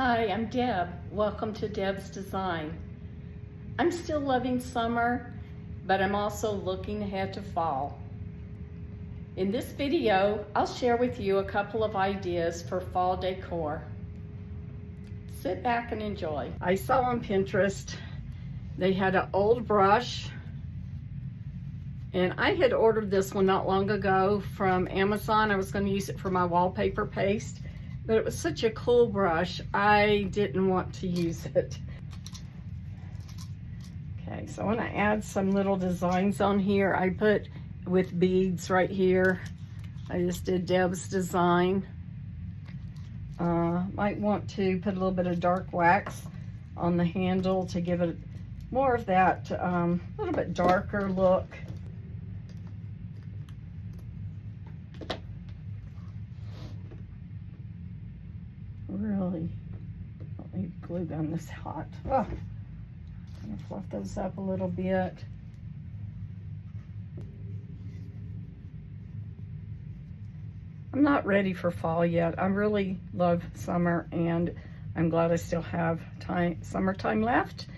Hi, I'm Deb. Welcome to Deb's Design. I'm still loving summer, but I'm also looking ahead to fall. In this video, I'll share with you a couple of ideas for fall decor. Sit back and enjoy. I saw on Pinterest, they had an old brush, and I had ordered this one not long ago from Amazon. I was going to use it for my wallpaper paste. But it was such a cool brush, I didn't want to use it. Okay, so I want to add some little designs on here. I put with beads right here. I just did Deb's Design. Might want to put a little bit of dark wax on the handle to give it more of that little bit darker look. Really don't need glue gun this hot. Oh, I'm gonna fluff those up a little bit. I'm not ready for fall yet. I really love summer, and I'm glad I still have summertime left.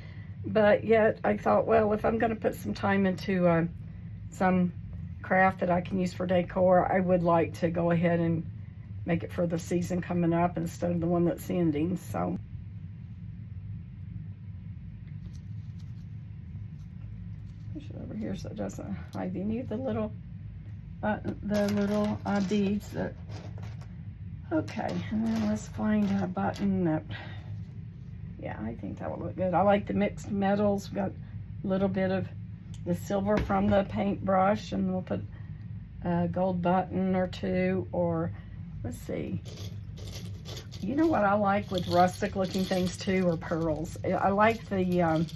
But yet I thought, well, if I'm gonna put some time into some craft that I can use for decor, I would like to go ahead and make it for the season coming up instead of the one that's ending. So push it over here so it doesn't hide any of the little beads. That okay, and then let's find a button that, yeah, I think that will look good. I like the mixed metals. We've got a little bit of the silver from the paintbrush, and we'll put a gold button or two, or let's see. You know what I like with rustic looking things too, are pearls. I like the, let's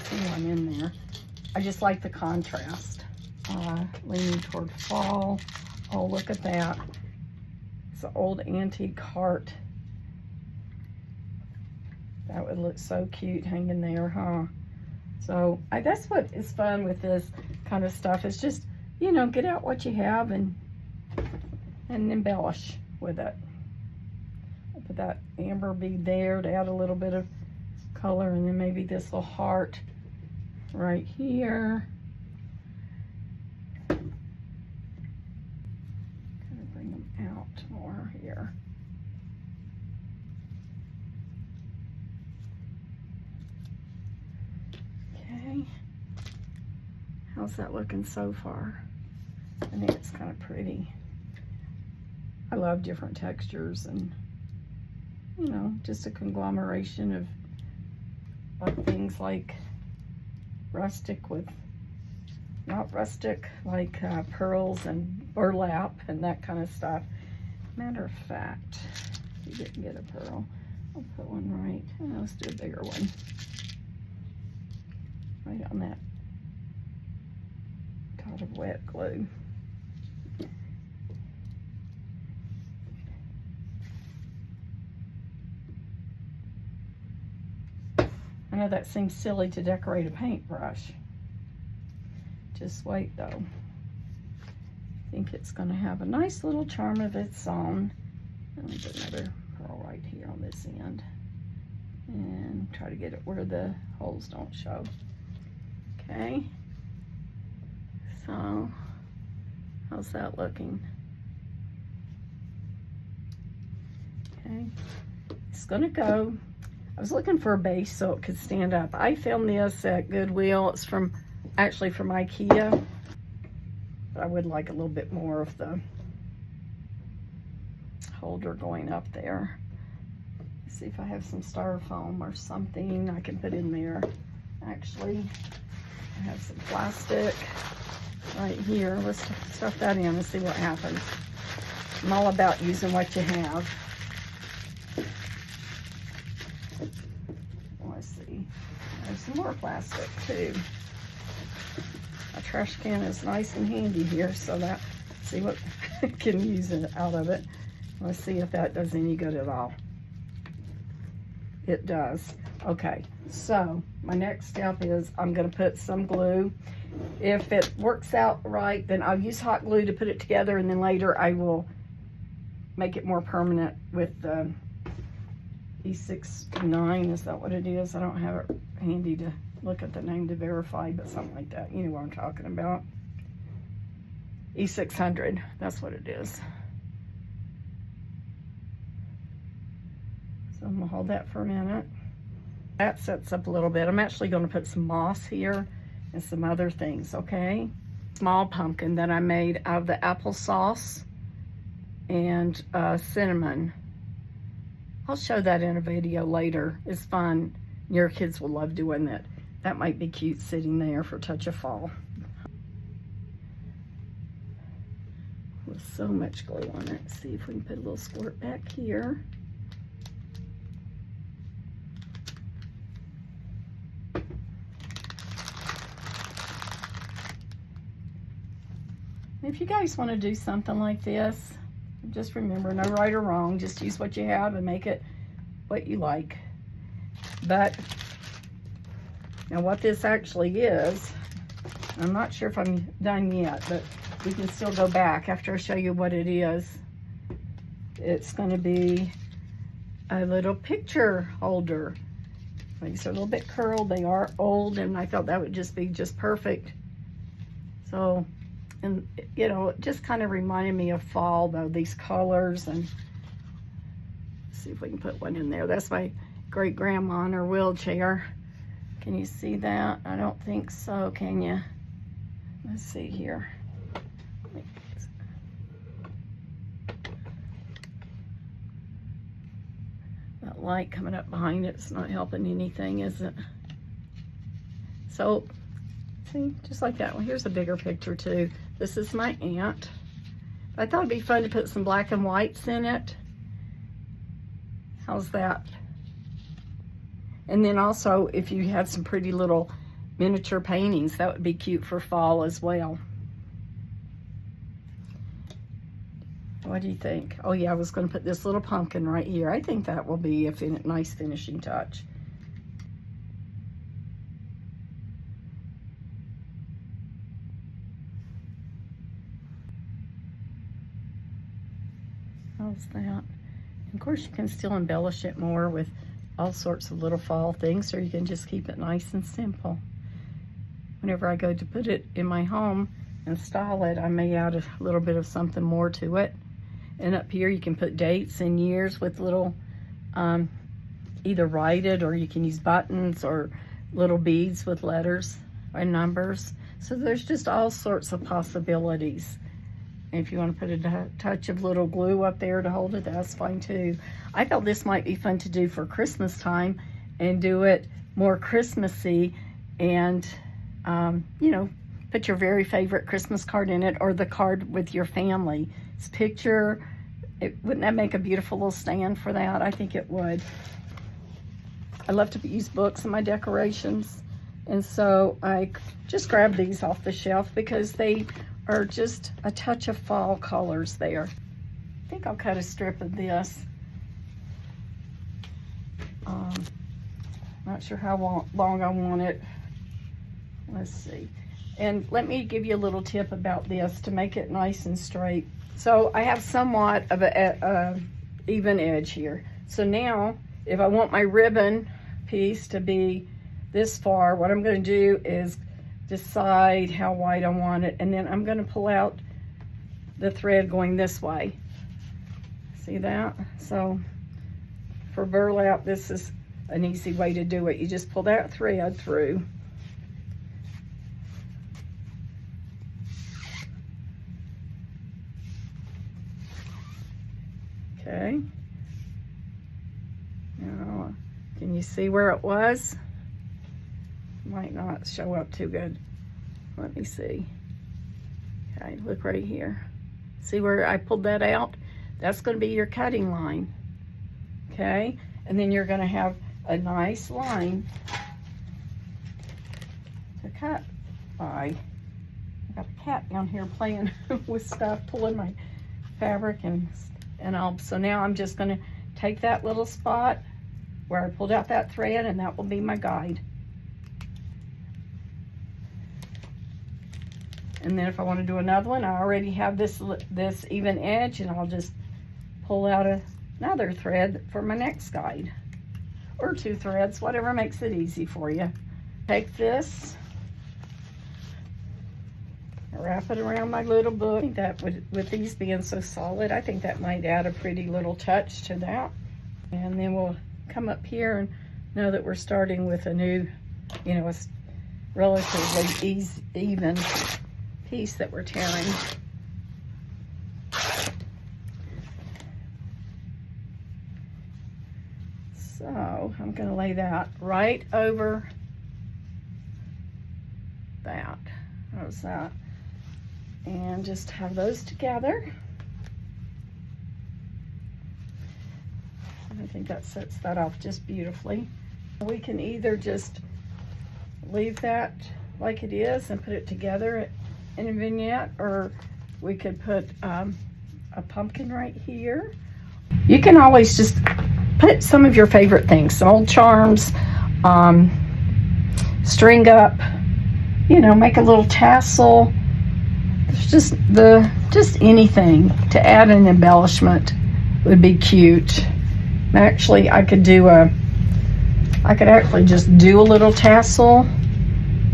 see one in there. I just like the contrast. Leaning toward fall. Oh, look at that. It's an old antique heart. That would look so cute hanging there, huh? So that's what is fun with this kind of stuff. It's just, you know, get out what you have and embellish with it. I'll put that amber bead there to add a little bit of color, and then maybe this little heart right here. Kind of bring them out more here. Okay. How's that looking so far? I think it's kind of pretty. I love different textures, and you know, just a conglomeration of things like rustic with not rustic, like pearls and burlap and that kind of stuff. Matter of fact, if you didn't get a pearl, I'll put one right. Oh, let's do a bigger one. Right on that dot of wet glue. I know that seems silly to decorate a paintbrush. Just wait though. I think it's going to have a nice little charm of its own. Let me put another pearl right here on this end. And try to get it where the holes don't show. Okay. So, how's that looking? Okay. It's going to go. I was looking for a base so it could stand up. I found this at Goodwill. It's actually from IKEA. But I would like a little bit more of the holder going up there. Let's see if I have some styrofoam or something I can put in there. Actually, I have some plastic right here. Let's stuff that in and see what happens. I'm all about using what you have. Let's see. There's some more plastic too. A trash can is nice and handy here, so that, see what I can use it out of it. Let's see if that does any good at all. It does. Okay, so my next step is I'm going to put some glue. If it works out right, then I'll use hot glue to put it together, and then later I will make it more permanent with the E69, is that what it is? I don't have it handy to look at the name to verify, but something like that. You know what I'm talking about. E600, that's what it is. So I'm gonna hold that for a minute. That sets up a little bit. I'm actually gonna put some moss here and some other things, okay? Small pumpkin that I made out of the applesauce and cinnamon. I'll show that in a video later. It's fun. Your kids will love doing that. That might be cute sitting there for touch of fall. With so much glue on it. See if we can put a little squirt back here. If you guys want to do something like this, just remember, no right or wrong. Just use what you have and make it what you like. But now what this actually is, I'm not sure if I'm done yet, but we can still go back after I show you what it is. It's going to be a little picture holder. These are a little bit curled. They are old, and I thought that would just be just perfect. So, and you know, it just kind of reminded me of fall though, these colors. And let's see if we can put one in there. That's my great grandma in her wheelchair. Can you see that? I don't think so, can you? Let's see here. That light coming up behind it's not helping anything, is it? So, see, just like that one. Here's a bigger picture too. This is my aunt. I thought it'd be fun to put some black and whites in it. How's that? And then also, if you had some pretty little miniature paintings, that would be cute for fall as well. What do you think? Oh yeah, I was going to put this little pumpkin right here. I think that will be a nice finishing touch. How's that? Of course, you can still embellish it more with all sorts of little fall things, or you can just keep it nice and simple. Whenever I go to put it in my home, install it, I may add a little bit of something more to it. And up here you can put dates and years with little, either write it, or you can use buttons or little beads with letters and numbers. So there's just all sorts of possibilities. And if you want to put a touch of little glue up there to hold it, that's fine too. I thought this might be fun to do for Christmas time and do it more Christmassy, and you know, put your very favorite Christmas card in it, or the card with your family. It's picture. Wouldn't that make a beautiful little stand for that? I think it would. I love to use books in my decorations, and so I just grabbed these off the shelf because they are just a touch of fall colors there. I think I'll cut a strip of this. Not sure how long I want it. Let's see. And let me give you a little tip about this to make it nice and straight. So I have somewhat of a even edge here. So now, if I want my ribbon piece to be this far, what I'm going to do is decide how wide I want it, and then I'm going to pull out the thread going this way. See that? So for burlap, this is an easy way to do it. You just pull that thread through. Okay. Now, can you see where it was? Might not show up too good. Let me see. Okay, look right here. See where I pulled that out? That's going to be your cutting line. Okay, and then you're going to have a nice line to cut by. I got a cat down here playing with stuff, pulling my fabric and all. So now I'm just going to take that little spot where I pulled out that thread, and that will be my guide. And then if I want to do another one, I already have this even edge, and I'll just pull out another thread for my next guide. or 2 threads, whatever makes it easy for you. Take this, wrap it around my little book. I think that with these being so solid, I think that might add a pretty little touch to that. And then we'll come up here and know that we're starting with a new, you know, a relatively even piece that we're tearing. So I'm going to lay that right over that. How's that? And just have those together. And I think that sets that off just beautifully. We can either just leave that like it is and put it together in a vignette, or we could put a pumpkin right here. You can always just put some of your favorite things, some old charms, string up, you know, make a little tassel. There's just anything to add an embellishment would be cute. Actually, I could actually just do a little tassel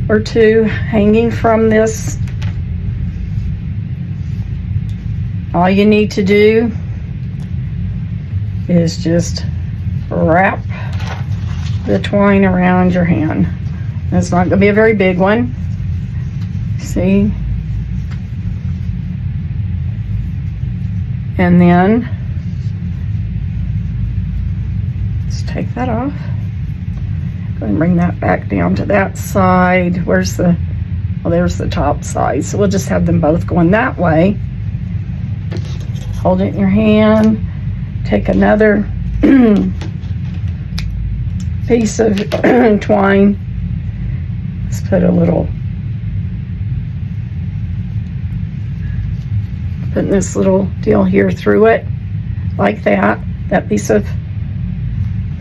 or two hanging from this. All you need to do is just wrap the twine around your hand. It's not going to be a very big one. See? And then let's take that off. Go ahead and bring that back down to that side. Where's the, well, there's the top side. So we'll just have them both going that way. Hold it in your hand. Take another piece of twine. Let's put a little, putting this little deal here through it, like that piece of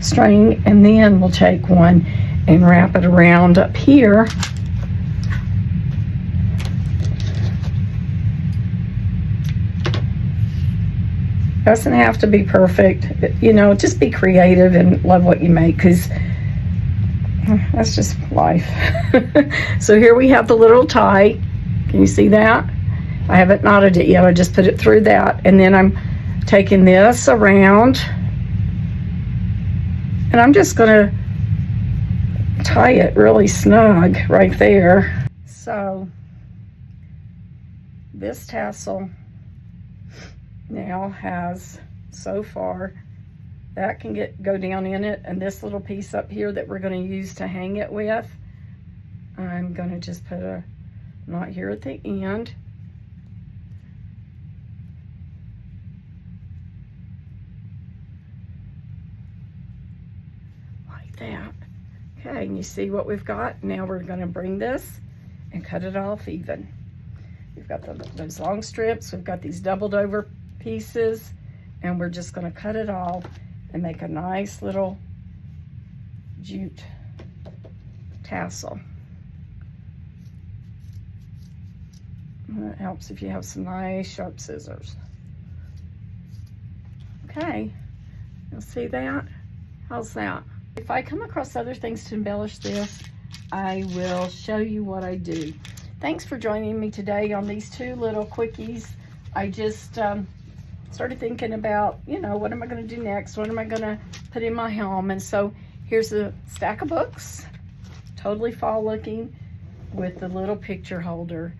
string, and then we'll take one and wrap it around up here. Doesn't have to be perfect, you know, just be creative and love what you make, because that's just life. So here we have the little tie. Can you see that? I haven't knotted it yet. I just put it through that, and then I'm taking this around, and I'm just gonna tie it really snug right there. So this tassel now has, so far, that can go down in it, and this little piece up here that we're going to use to hang it with, I'm going to just put a knot here at the end. Like that. Okay, and you see what we've got? Now we're going to bring this and cut it off even. We've got those long strips, we've got these doubled over pieces, and we're just going to cut it off and make a nice little jute tassel. And it helps if you have some nice sharp scissors. Okay, you'll see that? How's that? If I come across other things to embellish this, I will show you what I do. Thanks for joining me today on these two little quickies. I just started thinking about, you know, what am I going to do next? What am I going to put in my home? And so here's a stack of books, totally fall looking, with the little picture holder.